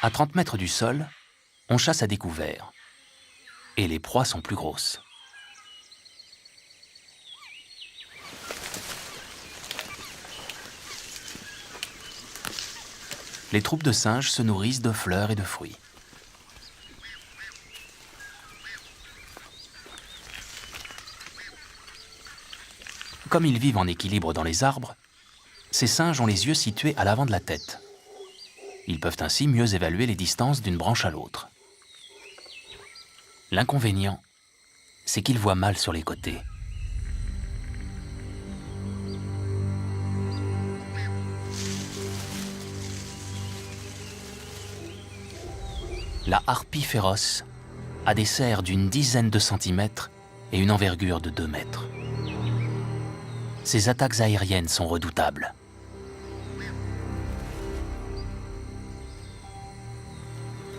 À 30 mètres du sol, on chasse à découvert. Et les proies sont plus grosses. Les troupes de singes se nourrissent de fleurs et de fruits. Comme ils vivent en équilibre dans les arbres, ces singes ont les yeux situés à l'avant de la tête. Ils peuvent ainsi mieux évaluer les distances d'une branche à l'autre. L'inconvénient, c'est qu'ils voient mal sur les côtés. La harpie féroce a des serres d'une dizaine de centimètres et une envergure de 2 mètres. Ses attaques aériennes sont redoutables.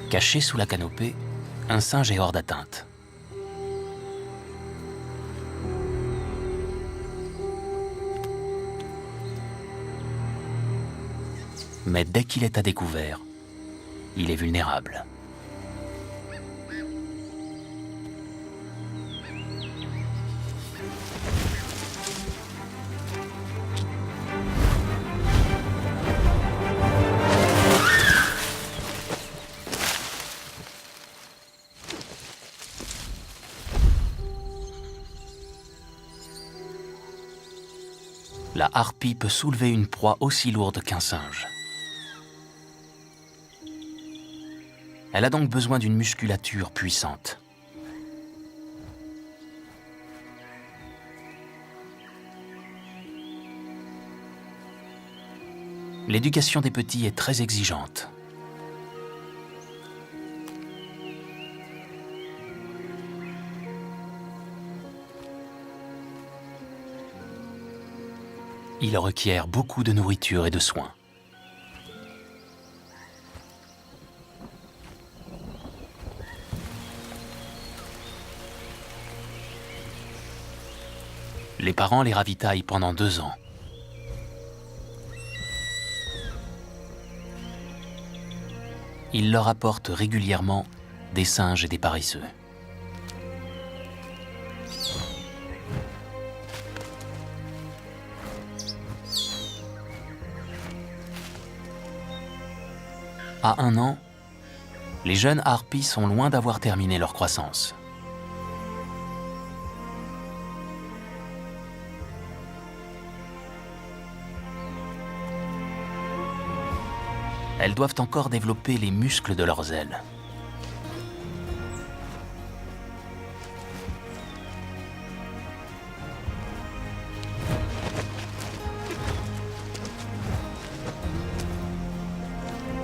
Caché sous la canopée, un singe est hors d'atteinte. Mais dès qu'il est à découvert, il est vulnérable. La harpie peut soulever une proie aussi lourde qu'un singe. Elle a donc besoin d'une musculature puissante. L'éducation des petits est très exigeante. Il requiert beaucoup de nourriture et de soins. Les parents les ravitaillent pendant 2 ans. Ils leur apportent régulièrement des singes et des paresseux. À 1 an, les jeunes harpies sont loin d'avoir terminé leur croissance. Elles doivent encore développer les muscles de leurs ailes.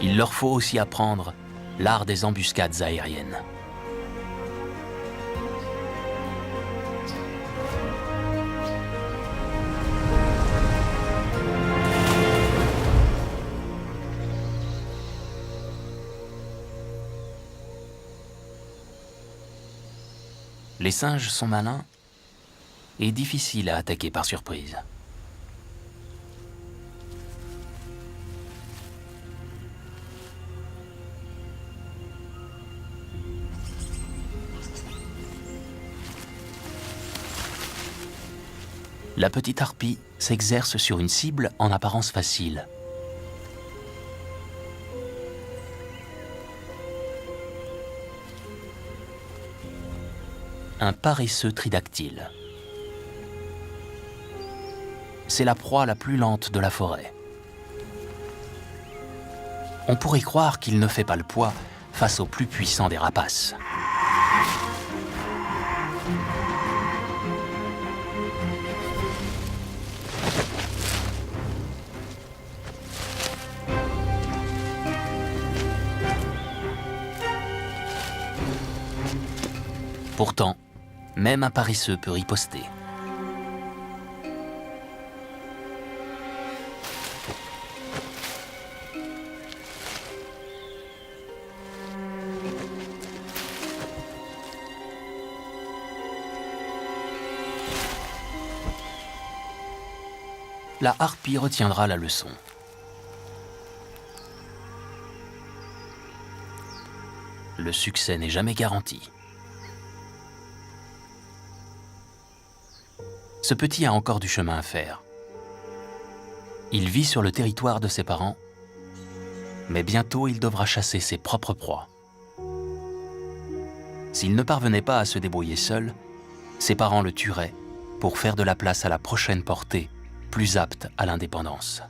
Il leur faut aussi apprendre l'art des embuscades aériennes. Les singes sont malins et difficiles à attaquer par surprise. La petite harpie s'exerce sur une cible en apparence facile. Un paresseux tridactyle. C'est la proie la plus lente de la forêt. On pourrait croire qu'il ne fait pas le poids face au plus puissant des rapaces. Pourtant, même un paresseux peut riposter. La harpie retiendra la leçon. le succès n'est jamais garanti. Ce petit a encore du chemin à faire. Il vit sur le territoire de ses parents, mais bientôt il devra chasser ses propres proies. S'il ne parvenait pas à se débrouiller seul, ses parents le tueraient pour faire de la place à la prochaine portée, plus apte à l'indépendance.